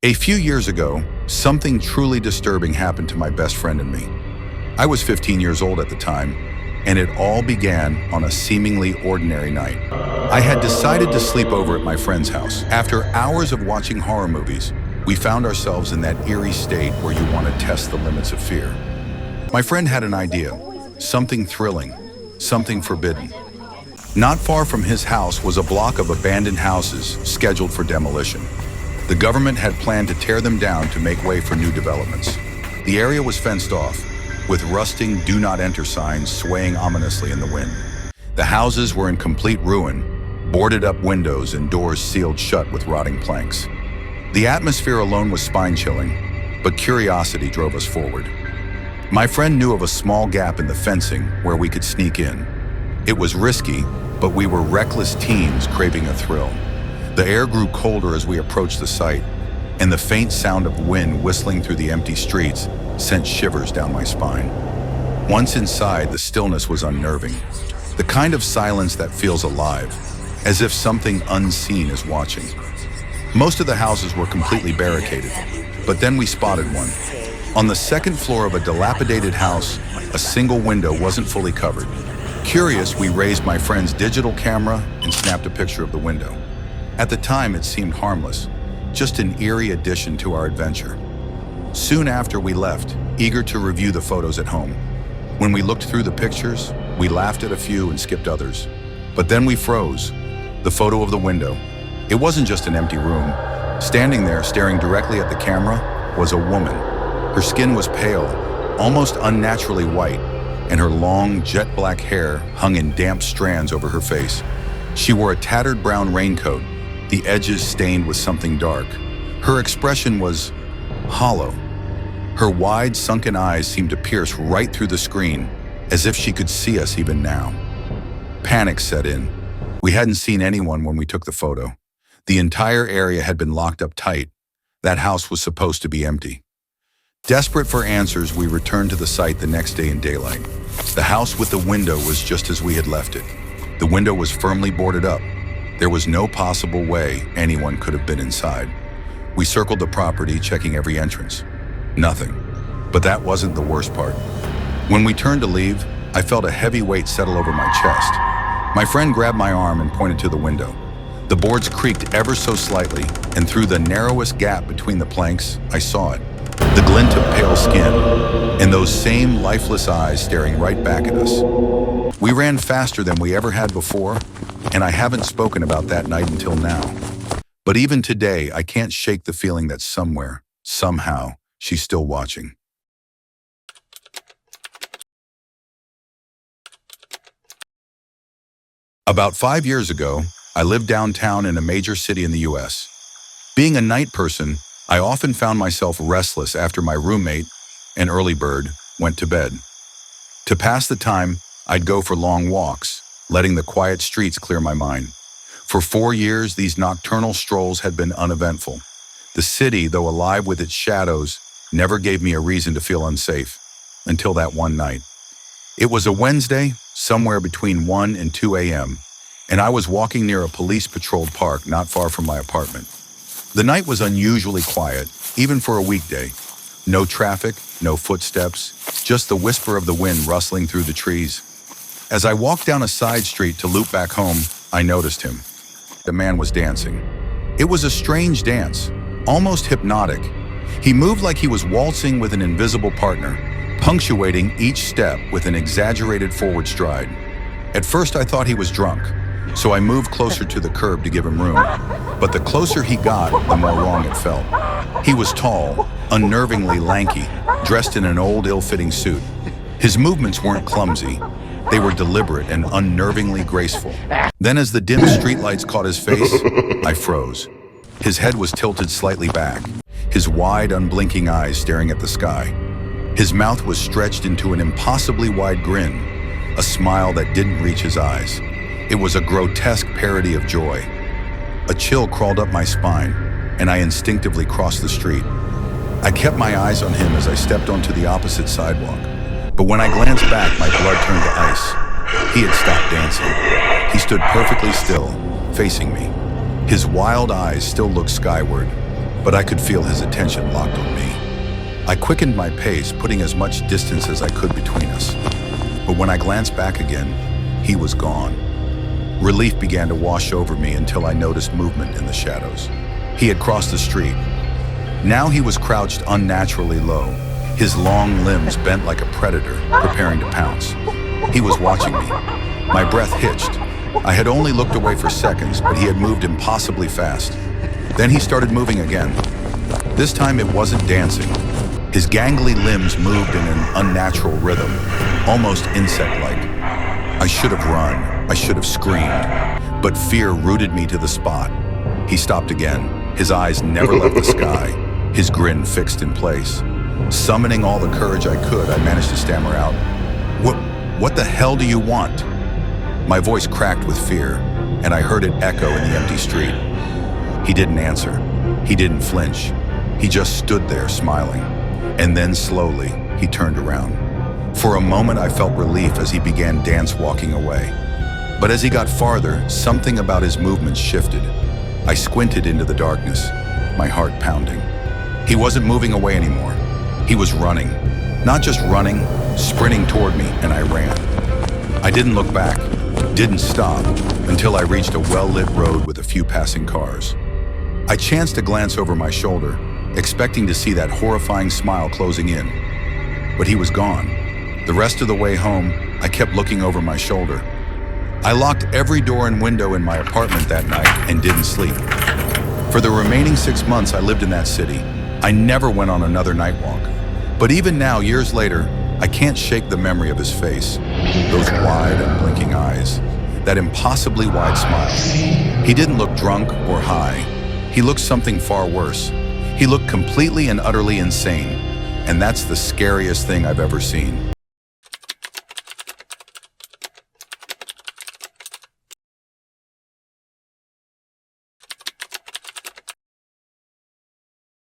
A few years ago, something truly disturbing happened to my best friend and me. I was 15 years old at the time, and it all began on a seemingly ordinary night. I had decided to sleep over at my friend's house. After hours of watching horror movies, we found ourselves in that eerie state where you want to test the limits of fear. My friend had an idea, something thrilling, something forbidden. Not far from his house was a block of abandoned houses scheduled for demolition. The government had planned to tear them down to make way for new developments. The area was fenced off, with rusting "Do Not Enter" signs swaying ominously in the wind. The houses were in complete ruin, boarded up windows and doors sealed shut with rotting planks. The atmosphere alone was spine-chilling, but curiosity drove us forward. My friend knew of a small gap in the fencing where we could sneak in. It was risky, but we were reckless teens craving a thrill. The air grew colder as we approached the site, and the faint sound of wind whistling through the empty streets sent shivers down my spine. Once inside, the stillness was unnerving, the kind of silence that feels alive, as if something unseen is watching. Most of the houses were completely barricaded, but then we spotted one. On the second floor of a dilapidated house, a single window wasn't fully covered. Curious, we raised my friend's digital camera and snapped a picture of the window. At the time, it seemed harmless, just an eerie addition to our adventure. Soon after we left, eager to review the photos at home. When we looked through the pictures, we laughed at a few and skipped others. But then we froze. The photo of the window. It wasn't just an empty room. Standing there, staring directly at the camera, was a woman. Her skin was pale, almost unnaturally white, and her long, jet black hair hung in damp strands over her face. She wore a tattered brown raincoat, the edges stained with something dark. Her expression was hollow. Her wide, sunken eyes seemed to pierce right through the screen, as if she could see us even now. Panic set in. We hadn't seen anyone when we took the photo. The entire area had been locked up tight. That house was supposed to be empty. Desperate for answers, we returned to the site the next day in daylight. The house with the window was just as we had left it. The window was firmly boarded up. There was no possible way anyone could have been inside. We circled the property, checking every entrance. Nothing. But that wasn't the worst part. When we turned to leave, I felt a heavy weight settle over my chest. My friend grabbed my arm and pointed to the window. The boards creaked ever so slightly, and through the narrowest gap between the planks, I saw it. The glint of pale skin, and those same lifeless eyes staring right back at us. We ran faster than we ever had before, and I haven't spoken about that night until now. But even today, I can't shake the feeling that somewhere, somehow, she's still watching. About 5 years ago, I lived downtown in a major city in the US. Being a night person, I often found myself restless after my roommate, an early bird, went to bed. To pass the time, I'd go for long walks, letting the quiet streets clear my mind. For 4 years, these nocturnal strolls had been uneventful. The city, though alive with its shadows, never gave me a reason to feel unsafe, until that one night. It was a Wednesday, somewhere between 1 and 2 a.m., and I was walking near a police-patrolled park not far from my apartment. The night was unusually quiet, even for a weekday. No traffic, no footsteps, just the whisper of the wind rustling through the trees. As I walked down a side street to loop back home, I noticed him. The man was dancing. It was a strange dance, almost hypnotic. He moved like he was waltzing with an invisible partner, punctuating each step with an exaggerated forward stride. At first, I thought he was drunk, so I moved closer to the curb to give him room. But the closer he got, the more wrong it felt. He was tall, unnervingly lanky, dressed in an old, ill-fitting suit. His movements weren't clumsy. They were deliberate and unnervingly graceful. Then as the dim streetlights caught his face, I froze. His head was tilted slightly back, his wide, unblinking eyes staring at the sky. His mouth was stretched into an impossibly wide grin, a smile that didn't reach his eyes. It was a grotesque parody of joy. A chill crawled up my spine, and I instinctively crossed the street. I kept my eyes on him as I stepped onto the opposite sidewalk. But when I glanced back, my blood turned to ice. He had stopped dancing. He stood perfectly still, facing me. His wild eyes still looked skyward. but I could feel his attention locked on me. I quickened my pace, putting as much distance as I could between us. But when I glanced back again, he was gone. Relief began to wash over me until I noticed movement in the shadows. He had crossed the street. Now he was crouched unnaturally low, his long limbs bent like a predator, preparing to pounce. He was watching me. My breath hitched. I had only looked away for seconds, but he had moved impossibly fast. Then he started moving again. This time it wasn't dancing. His gangly limbs moved in an unnatural rhythm, almost insect-like. I should have run. I should have screamed, but fear rooted me to the spot. He stopped again. His eyes never left the sky, his grin fixed in place. Summoning all the courage I could, I managed to stammer out, What the hell do you want?" My voice cracked with fear, and I heard it echo in the empty street. He didn't answer. He didn't flinch. He just stood there, smiling. And then slowly, he turned around. For a moment, I felt relief as he began dance-walking away. But as he got farther, something about his movements shifted. I squinted into the darkness, my heart pounding. He wasn't moving away anymore. He was running. Not just running, sprinting toward me, and I ran. I didn't look back, didn't stop, until I reached a well-lit road with a few passing cars. I chanced to glance over my shoulder, expecting to see that horrifying smile closing in. But he was gone. The rest of the way home, I kept looking over my shoulder. I locked every door and window in my apartment that night and didn't sleep. For the remaining 6 months I lived in that city, I never went on another night walk. But even now, years later, I can't shake the memory of his face, those wide, unblinking eyes, that impossibly wide smile. He didn't look drunk or high. He looked something far worse. He looked completely and utterly insane, and that's the scariest thing I've ever seen.